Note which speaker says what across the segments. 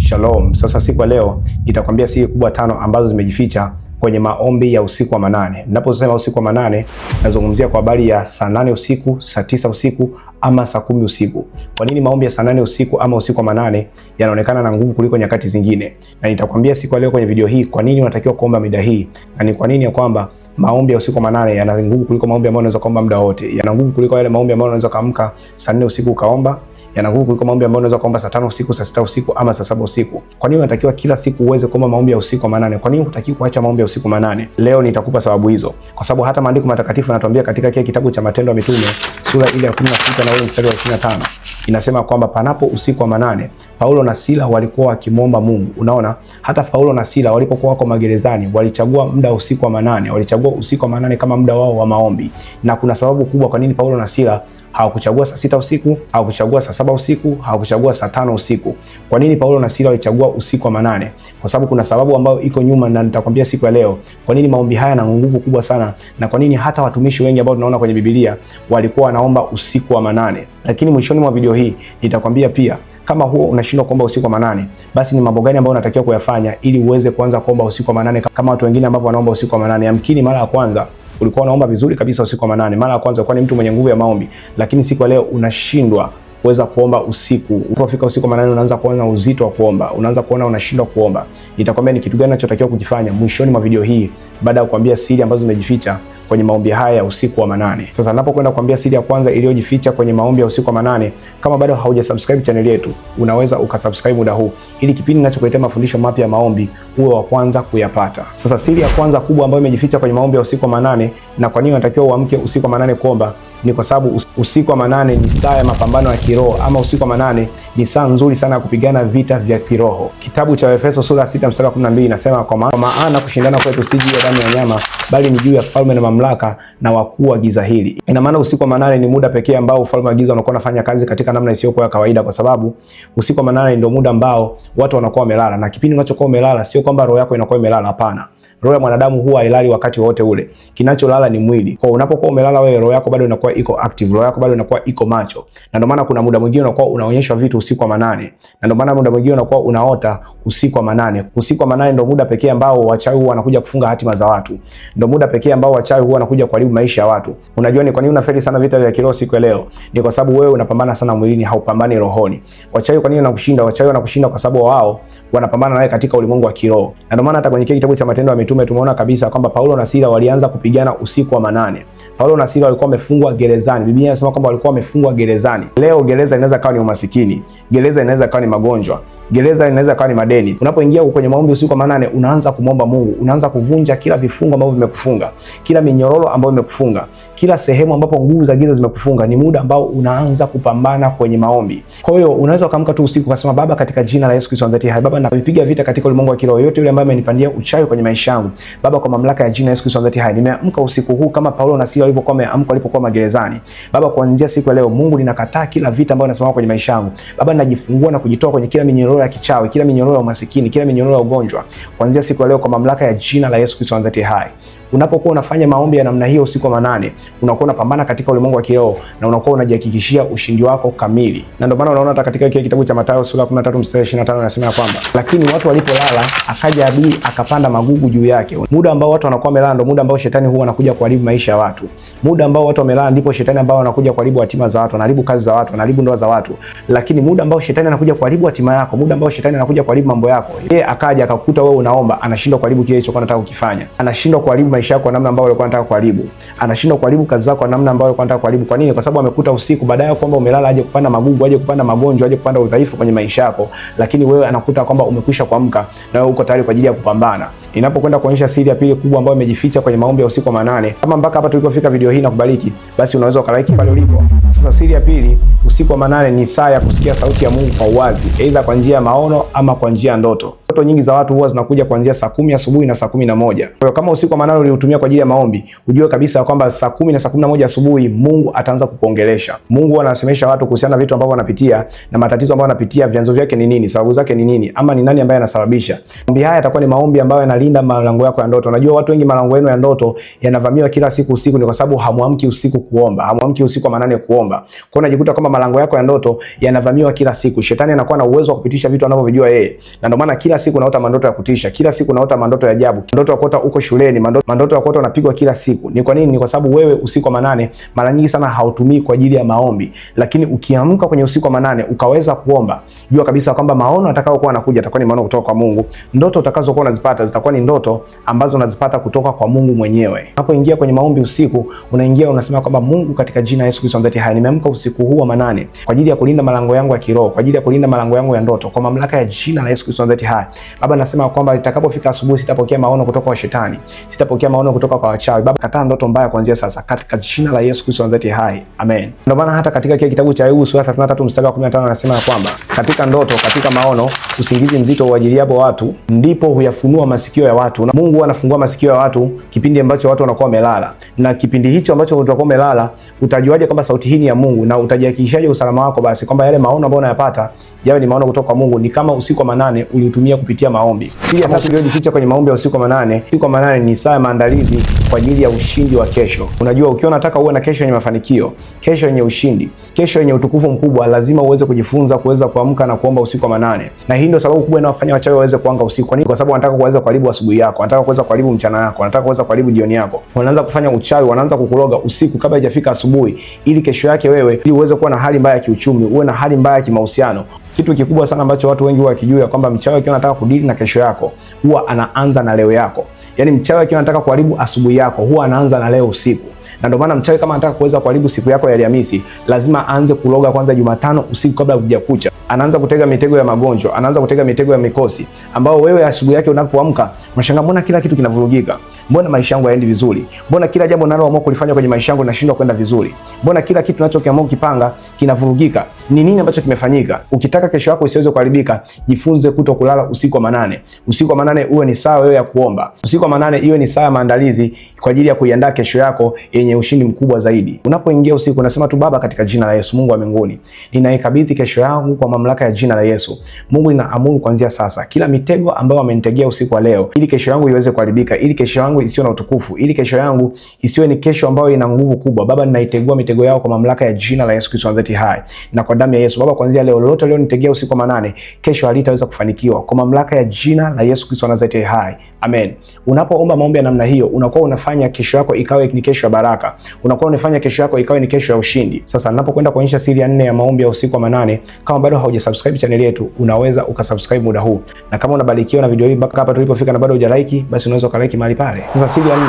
Speaker 1: Shalom. Sasa siku ya leo nitakwambia siri kubwa 5 ambazo zimejificha kwenye maombi ya usiku wa manane. Ninaposema usiku wa manane, nazungumzia kwa habari ya saa 8 usiku, saa 9 usiku ama saa 10 usiku. Kwa nini maombi ya saa 8 usiku ama usiku wa manane yanaonekana na nguvu kuliko nyakati zingine? Na nitakwambia siku ya leo kwenye video hii kwa nini unatakiwa kuomba mida hii, na ni kwa nini ya kwamba maombi ya usiku wa manane yana nguvu kuliko maombi ambayo unaweza kuomba muda wote. Yana nguvu kuliko yale maombi ambayo unaweza kaamka saa 4 usiku ukaomba. Yana nguvu kuliko maombi ambayo unaweza kuomba saa 5 usiku, saa 6 usiku ama saa 7 usiku. Kwa nini unatakiwa kila siku uweze kuomba maombi ya usiku wa manane? Kwa nini hutakiwi kuacha maombi ya usiku wa manane? Leo nitakupa sababu hizo. Kwa sababu hata maandiko matakatifu yanatuambia katika kile kitabu cha Matendo ya Mitume sura ile ya 16 na ule mstari wa 25. Inasema kwamba panapo usiku wa manane, Paulo na Sila walikuwa wakimwomba Mungu. Unaona, hata Paulo na Sila walipokuwa wako magerezani, walichagua muda usiku wa manane. Walichagua usiku wa manane kama muda wao wa maombi. Na kuna sababu kubwa kwa nini Paulo na Sila hawakuchagua saa 6 usiku, hawakuchagua saa 7 usiku, hawakuchagua saa 5 usiku. Kwa nini Paulo na Sila walichagua usiku wa manane? Kwa sababu kuna sababu ambayo iko nyuma, na nitakwambia siku ya leo kwa nini maombi haya yana nguvu kubwa sana, na kwa nini hata watumishi wengi ambao tunaona kwenye Biblia walikuwa wanaomba usiku wa manane. Lakini mwishoni mwa video hii nitakwambia pia, kama huo unashindwa kuomba usiku wa manane, basi ni mambo gani ambayo unatakiwa kuyafanya ili uweze kuanza kuomba usiku wa manane kama watu wengine ambao wanaomba usiku wa manane. Yamkini mara ya kwanza ulikuwa unaomba vizuri kabisa usiku wa manane. Mara ya kwanza ulikuwa ni mtu mwenye nguvu ya maombi, lakini siku ya leo unashindwa kuweza kuomba usiku. Unapofika usiku wa manane unaanza kuona uzito wa kuomba, unaanza kuona unashindwa kuomba. Nitakwambia ni kitu gani unachotakiwa kukifanya mwishoni mwa video hii, baada ya kukwambia siri ambazo zimejificha kwenye maombi haya ya usiku wa manane. Sasa ninapokwenda kukwambia siri ya kwanza iliyojificha kwenye maombi ya usiku wa manane, kama bado haujasubscribe channel yetu, unaweza ukasubscribe muda huu ili kipindi ninachokuletea mafundisho mapya ya maombi uwe wa kwanza kuyapata. Sasa siri ya kwanza kubwa ambayo imejificha kwenye maombi ya usiku wa manane, na kwa nini unatakiwa uamke usiku wa manane kuomba, ni kwa sababu usiku wa manane ni saa ya mapambano ya kiroho, ama usiku wa manane ni saa nzuri sana ya kupigana vita vya kiroho. Kitabu cha Efeso sura 6 mstari wa 12 inasema, kwa maana kushindana kwetu si juu ya damu ya nyama, bali ni juu ya falme na mamlaka na wakuu wa giza hili. Ina maana usiku wa manane ni muda pekee ambao ufalme wa giza unakuwa unafanya kazi katika namna isiyokuwa ya kawaida, kwa sababu usiku wa manane ndio muda ambao watu wanakuwa wamelala. Na kipindi unachokuwa umelala, sio kwamba roho yako inakuwa imelala, hapana. Roho ya mwanadamu huwa hailali wakati wote ule. Kinacholala ni mwili. Kwa unapokuwa umelala wewe, roho yako bado inakuwa iko active, roho yako bado inakuwa iko macho. Na ndio maana kuna muda mwingine unakuwa unaonyeshwa vitu usiku wa manane. Na ndio maana muda mwingine unakuwa unaota usiku wa manane. Usiku wa manane ndio muda pekee ambao wachawi huwa wanakuja kufunga hatima za watu. Ndio muda pekee ambao wachawi huwa wanakuja kuharibu maisha ya watu. Unajua ni kwa nini unafeli sana vita vya kiroho siku ya leo? Ni kwa sababu wewe unapambana sana mwilini, haupambani rohoni. Wachawi kwa nini wanakushinda? Wachawi wanakushinda kwa sababu wao wanapambana nawe katika ulimwengu wa kiroho. Na ndio maana hata kwenye kitabu cha Matendo ya Mitume tumeona kabisa kwamba Paulo na Sila walianza kupigana usiku wa manane. Paulo na Sila walikuwa wamefungwa gerezani. Biblia inasema kwamba walikuwa wamefungwa gerezani. Leo gereza inaweza kuwa ni umasikini, gereza inaweza kuwa ni magonjwa, gereza inaweza kuwa ni madeni. Unapoingia kwenye maombi usiku wa manane, unaanza kumwomba Mungu, unaanza kuvunja kila vifungo ambavyo vimekufunga, kila minyororo ambayo imekufunga, kila sehemu ambapo nguvu za giza zimekufunga. Ni muda ambao unaanza kupambana kwenye maombi. Kwa hiyo unaweza kuamka tu usiku ukasema, Baba, katika jina la Yesu Kristo ndani hai, Baba, navipiga vita katika ulimwengu wa kiroho, yote yule ambaye amenipandia uchawi kwenye maisha yangu, Baba, kwa mamlaka ya jina la Yesu Kristo ndani hai, nimeamka usiku huu kama Paulo na Sila walivyokuwa wameamka walipokuwa magerezani. Baba, kuanzia siku ya leo, Mungu, ninakataa kila vita ambayo inasimama kwenye maisha yangu. Baba, ninajifungua na kujitoa kwenye kila minyororo ya kichawi, kila minyororo ya umasikini, kila minyororo ya ugonjwa, kuanzia siku ya leo kwa mamlaka ya jina la Yesu Kristo ndani hai. Unapokuwa unafanya maombi ya namna hiyo usiku wa manane, unakuwa unapambana katika ulimwengu wa kiroho na unakuwa unajihakikishia ushindi wako kamili. Na ndio maana unaona hata katika kile kitabu cha Mathayo sura 13 mstari 25 inasema kwamba, lakini watu walipolala akaja adui akapanda magugu juu yake. Muda ambao watu wanakuwa wamelala ndio muda ambao shetani huwa anakuja kuharibu maisha ya watu. Muda ambao watu wamelala ndipo shetani ambao anakuja kuharibu hatima za watu, anaharibu kazi za watu, anaharibu ndoa za watu. Lakini muda ambao shetani anakuja kuharibu hatima yako, muda ambao shetani anakuja kuharibu mambo yako, yeye akaja akakukuta wewe unaomba, anashindwa kuharibu kile alichokuwa anataka kukifanya. Anashindwa kuharibu maisha yako kwa namna ambayo alikuwa anataka kuharibu. Anashindwa kuharibu kazi zako kwa namna ambayo alikuwa anataka kuharibu. Kwa nini? Kwa sababu amekuta usiku, baadaye kwamba umelala, aje kupanda magugu, aje kupanda magonjwa, aje kupanda udhaifu kwenye maisha yako, lakini wewe anakuta kwamba umekwisha kuamka na wewe uko tayari kwa ajili ya kupambana. Ninapokwenda kuonyesha siri ya pili kubwa ambayo imejificha kwenye maombi ya usiku wa manane, kama mpaka hapa tulikofika video hii na kubariki, basi unaweza ukalike pale ulipo. Sasa siri ya pili, usiku wa manane ni saa ya kusikia sauti ya Mungu kwa uwazi, aidha kwa njia ya maono ama kwa njia ya ndoto. Ndoto nyingi za watu huwa zinakuja kuanzia saa 10 asubuhi na saa 11. Kwa hiyo kama usiku wa manane uliutumia kwa ajili ya maombi, ujue kabisa kwamba saa 10 na saa 11 asubuhi Mungu ataanza kukuongelesha. Mungu anasemesha watu kuhusiana na vitu ambavyo wanapitia na matatizo ambayo wanapitia, vyanzo vyake ni nini, sababu zake ni nini, ama ni nani ambaye anasababisha. Maombi haya yatakuwa ni maombi ambayo yanalinda malango yako ya ndoto. Unajua watu wengi malango yenu ya ndoto yanavamiwa kila siku usiku, ni kwa sababu hamuamki usiku kuomba, hamuamki usiku wa manane kuomba. Kwa hiyo unajikuta kwamba malango yako ya ndoto yanavamiwa kila siku. Shetani anakuwa na uwezo wa kupitisha vitu anavyojua yeye. Na ndio maana kila siku unaota mandoto ya kutisha, kila siku unaota mandoto ya ajabu. Mandoto ya kuota uko shuleni, mandoto ya kuota unapigwa kila siku. Ni kwa nini? Ni kwa sababu wewe usiku wa manane mara nyingi sana hautumii kwa ajili ya maombi. Lakini ukiamka kwenye usiku wa manane ukaweza kuomba, jua kabisa kwamba maono atakayokuwa anakuja atakuwa ni maono kutoka kwa Mungu. Ndoto utakazokuwa unazipata zitakuwa ni ndoto ambazo unazipata kutoka kwa Mungu mwenyewe. Unapoingia kwenye maombi usiku, unaingia unasema kwamba Mungu, katika jina la Yesu Kristo ambaye hai, nimeamka usiku huu wa manane kwa ajili ya kulinda malango yangu ya kiroho, kwa ajili ya kulinda malango yangu ya ndoto kwa mamlaka ya jina la Yesu Kristo ambaye hai. Baba, nasema kwamba itakapofika asubuhi sitapokea maono kutoka kwa shetani, sitapokea maono kutoka kwa wachawi. Baba, kataa ndoto mbaya kuanzia sasa katika jina la Yesu Kristo ambaye hai. Amen. Ndio maana hata katika kile kitabu cha Ayubu sura 33 mstari wa 15 anasema kwamba katika ndoto, katika maono, usingizi mzito uajiliapo watu, ndipo huyafunua masikio ya watu. Na Mungu anafungua masikio ya watu kipindi ambacho watu wanakuwa wamelala. Na kipindi hicho ambacho utakuwa umelala, utajuaje kwamba sauti hii ni ya Mungu, na utajihakikishaje usalama wako basi kwamba yale maono ambayo unayapata yawe ni maono kutoka kwa Mungu? Ni kama usiku wa manane uliutumia kupitia maombi. Siri ya tatu iliyojificha kwenye maombi ya usiku wa manane. Usiku wa manane ni saa ya maandalizi kwa ajili ya ushindi wa kesho. Unajua, ukiwa unataka uwe na kesho yenye mafanikio, kesho yenye ushindi, kesho yenye utukufu mkubwa, lazima uweze kujifunza kuweza kuamka na kuomba usiku wa manane. Na hii ndio sababu kubwa inayofanya wachawi waweze kuanga usiku. Kwa nini? Kwa sababu wanataka kuweza kuharibu asubuhi yako, wanataka kuweza kuharibu mchana wako, wanataka kuweza kuharibu jioni yako. Wanaanza kufanya uchawi, wanaanza kukuroga usiku kabla haijafika asubuhi, ili kesho yake wewe, ili uweze kuwa na hali mbaya ya kiuchumi, uwe na hali mbaya ya kimahusiano. Kitu kikubwa sana ambacho watu wengi wakijua kwamba mchawi akiwa anataka kudili na kesho yako, huwa anaanza na leo yako. Yaani mchawi akiwa anataka kuharibu asubuhi yako, huwa anaanza na leo usiku. Na ndio maana mchawi kama anataka kuweza kuharibu siku yako ya Alhamisi, lazima aanze kuloga kwanza Jumatano usiku kabla hujakucha. Anaanza kutega mitego ya magonjwa, anaanza kutega mitego ya mikosi, ambao wewe asubuhi yake unapoamka unashangaa, mbona kila kitu kinavurugika? Mbona maisha yangu hayaendi vizuri? Mbona kila jambo ninaloamua kulifanya kwenye maisha yangu linashindwa kwenda vizuri? Mbona kila kitu ninachokiamua kukipanga kinavurugika? Ni nini ambacho kimefanyika? Ukitaka kesho yako isiweze kuharibika, jifunze kutokulala usiku wa manane. Usiku wa manane uwe ni saa wewe ya kuomba. Usiku wa manane iwe ni saa ya maandalizi kwa ajili ya kuiandaa kesho yako yenye ushindi mkubwa zaidi. Unapoingia usiku unasema tu, Baba, katika jina la Yesu, Mungu wa mbinguni, ninaikabidhi kesho yangu kwa mamlaka ya jina la Yesu. Mungu, ninaamuru kuanzia sasa kila mitego ambayo amenitegea usiku wa leo, ili kesho yangu iweze kuharibika, ili kesho yangu isiwe na utukufu, ili kesho yangu isiwe ni kesho ambayo ina nguvu kubwa. Baba, ninaitegua mitego yao kwa mamlaka ya jina la Yesu Kristo ambaye hai, na kwa damu ya Yesu. Baba, kuanzia leo, lolote leo nitegea usiku wa manane, kesho halitaweza kufanikiwa kwa mamlaka ya jina la Yesu Kristo ambaye hai. Amen. Unapoomba maombi ya namna hiyo, unakuwa unafanya kesho yako ikawe ni kesho ya baraka. Unakuwa unafanya kesho yako ikawe ni kesho ya ushindi. Sasa ninapokwenda kuonyesha siri ya 4 ya maombi ya usiku wa manane, kama bado haujasubscribe channel yetu, unaweza ukasubscribe muda huu. Na kama unabarikiwa na video hii mpaka hapa tulipofika na bado hujalike, basi unaweza ukalike mahali pale. Sasa siri ya 4,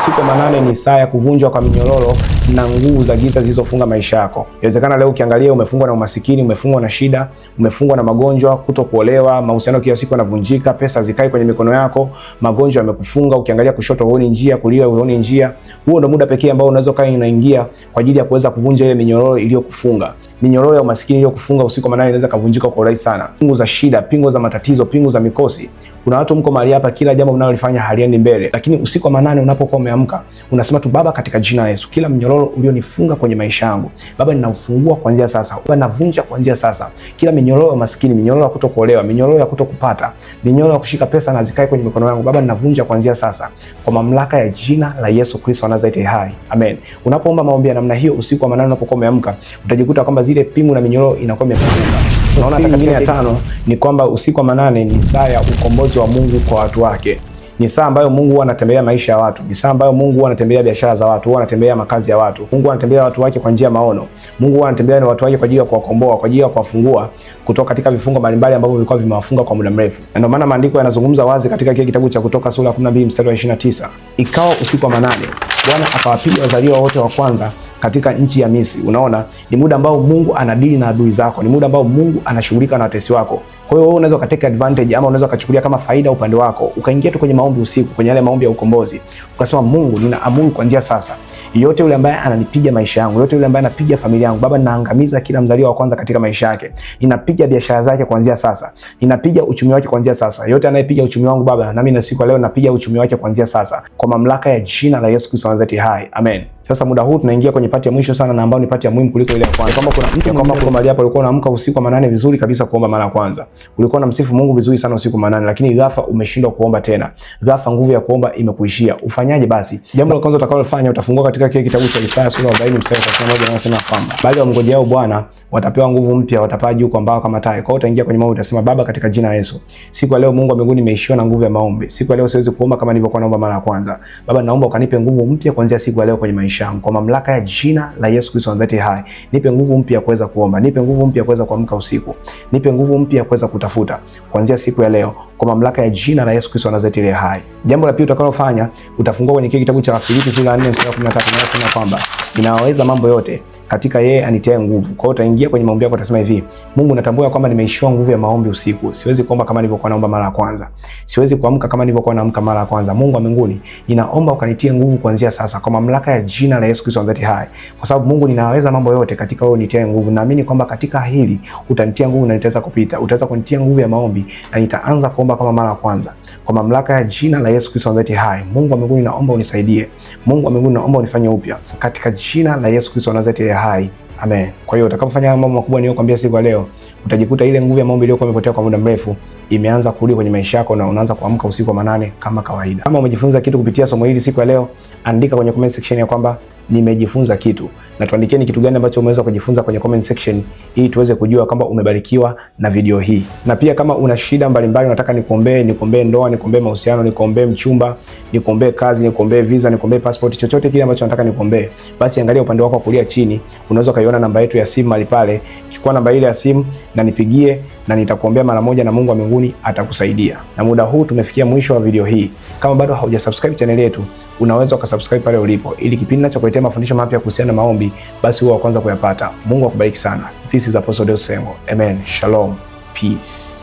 Speaker 1: usiku wa manane ni saa ya kuvunjwa kwa minyororo na nguvu za giza zilizofunga maisha yako. Inawezekana leo ukiangalia umefungwa na umasikini, umefungwa na shida, umefungwa na magonjwa, kutokuolewa, mahusiano kila siku yanavunjika, pesa zikai kwenye mikono yako, magonjwa yamekufunga, ukiangalia kushoto huoni njia, kulia huoni njia. Huo ndio muda pekee ambao unaweza kaa unaingia kwa ajili ya kuweza kuvunja ile minyororo iliyokufunga. Minyororo ya umasikini iliyokufunga usiku wa manane inaweza kuvunjika kwa urahisi sana. Pingu za shida, pingu za matatizo, pingu za mikosi. Kuna watu mko mahali hapa, kila jambo mnalolifanya haliendi mbele, lakini usiku wa manane unapokuwa umeamka, unasema tu, Baba, katika jina la Yesu, kila minyororo ulionifunga kwenye maisha yangu, Baba, ninaufungua kuanzia sasa. Baba, navunja kuanzia sasa kila minyororo ya umasikini, minyororo ya kutokuolewa, minyororo ya kutokupata, minyororo ya kushika pesa na zikae kwenye mikono yangu. Baba, ninavunja kuanzia sasa kwa mamlaka ya jina la Yesu Kristo anazaite hai. Amen. Unapoomba maombi ya namna hiyo usiku wa manane, unapokuwa umeamka, utajikuta kwamba zile pingu na minyororo inakuwa imefunguka. Naona hata nyingine ya 5 ni kwamba usiku wa manane ni saa ya ukombozi wa Mungu kwa watu wake. Ni saa ambayo Mungu huwa anatembelea maisha ya watu. Ni saa ambayo Mungu huwa anatembelea biashara za watu, huwa anatembelea makazi ya watu. Mungu anatembelea watu wake kwa njia ya maono. Mungu huwa anatembelea na watu wake kwa ajili ya kuwakomboa, kwa ajili ya kuwafungua kutoka katika vifungo mbalimbali ambavyo vilikuwa vimewafunga kwa muda mrefu. Na ndio maana maandiko yanazungumza wazi katika kile kitabu cha Kutoka sura 12 mstari wa 29. Ikawa usiku wa manane, Bwana akawapiga wazaliwa wote wa kwanza katika nchi ya Misri. Unaona, ni muda ambao Mungu anadili na adui zako, ni muda ambao Mungu anashughulika na watesi wako. Kwa hiyo wewe unaweza ukateka advantage ama unaweza ukachukulia kama faida upande wako, ukaingia tu kwenye maombi usiku, kwenye yale maombi ya ukombozi, ukasema Mungu, ninaamuru kuanzia sasa, yote yule ambaye ananipiga maisha yangu, yote yule ambaye anapiga familia yangu, Baba, ninaangamiza kila mzaliwa wa kwanza katika maisha yake. Ninapiga biashara zake kuanzia sasa, ninapiga uchumi wake kuanzia sasa. Yote anayepiga uchumi wangu Baba, nami na siku leo napiga uchumi wake kuanzia sasa, kwa mamlaka ya jina la Yesu Kristo wa Nazareti hai. Amen. Sasa muda huu tunaingia kwenye pati ya mwisho sana, na ambao ni pati ya muhimu kuliko ile ya kwanza. Kama kuna mtu kama kwa mahali hapo ulikuwa unaamka usiku wa manane vizuri kabisa kuomba mara ya kwanza, ulikuwa unamsifu Mungu vizuri sana usiku wa manane, lakini ghafla umeshindwa kuomba tena, ghafla nguvu ya kuomba imekuishia, ufanyaje? Basi jambo la kwanza utakalofanya, utafungua katika kile kitabu cha Isaya sura ya 40 mstari wa 31, anasema kwamba bali wamngojeao Bwana watapewa nguvu mpya, watapaa juu kwa mbawa kama tai. Kwa hiyo utaingia kwenye maombi, utasema Baba, katika jina la Yesu, siku ya leo Mungu wa mbinguni, nimeishiwa na nguvu ya maombi. Siku ya leo siwezi kuomba kama nilivyokuwa naomba mara ya kwanza. Baba, naomba ukanipe nguvu mpya kuanzia siku ya leo kwenye maisha yangu, kwa mamlaka ya jina la Yesu Kristo wa Nazareti hai. Nipe nguvu mpya kuweza kuomba, nipe nguvu mpya kuweza kuamka usiku, nipe nguvu mpya kuweza kutafuta kuanzia siku ya leo, kwa mamlaka ya jina la Yesu Kristo wa Nazareti hai. Jambo la pili utakalofanya, utafungua kwenye kile kitabu cha Wafilipi sura ya 4 mstari wa 13, nasema kwamba ninaweza mambo yote katika yeye anitiaye nguvu. Kwa hiyo utaingia kwenye maombi yako, utasema hivi: Mungu, natambua kwamba nimeishiwa nguvu ya maombi usiku. Siwezi kuomba kama nilivyokuwa naomba mara ya kwanza. Siwezi kuamka kama nilivyokuwa naamka mara ya kwanza. Mungu wa mbinguni, ninaomba ukanitie nguvu kuanzia sasa, kwa mamlaka ya jina la Yesu Kristo wa Nazareti hai. Kwa sababu Mungu, ninaweza mambo yote katika wewe unitiaye nguvu. Naamini kwamba katika hili utanitia nguvu na nitaweza kupita. Utaweza kunitia nguvu ya maombi na nitaanza kuomba kama mara ya kwanza, kwa mamlaka ya jina la Yesu Kristo wa Nazareti hai. Mungu wa mbinguni, naomba unisaidie. Mungu wa mbinguni, naomba unifanye upya katika jina la Yesu Kristo wa Nazareti hai. Amen. Kwa hiyo utakapofanya mambo makubwa niliyokuambia siku ya leo, utajikuta ile nguvu ya maombi iliyokuwa imepotea kwa muda mrefu imeanza kurudi kwenye maisha yako, na unaanza kuamka usiku wa manane kama kawaida. Kama umejifunza kitu kupitia somo hili siku ya leo, andika kwenye comment section ya kwamba nimejifunza kitu, na tuandikie ni kitu gani ambacho umeweza kujifunza kwenye comment section, ili tuweze kujua kwamba umebarikiwa na video hii. Na pia kama una shida mbalimbali unataka nikuombee ndoa, nikuombee mahusiano, nikuombee mchumba, nikuombee kazi, nikuombee visa, nikuombee passport, chochote kile ambacho unataka nikuombee, basi angalia upande wako wa kulia chini, unaweza kaiona namba yetu ya simu mahali pale. Chukua namba ile ya simu na nipigie, na nitakuombea mara moja, na Mungu wa mbinguni atakusaidia. Na muda huu tumefikia mwisho wa video hii. Kama bado haujasubscribe channel yetu, unaweza ukasubscribe pale ulipo, ili kipindi ninachokuletea mafundisho mapya kuhusiana na maombi, basi huwa wa kwanza kuyapata. Mungu akubariki sana. This is Apostle Deusi Sengo. Amen. Shalom. Peace.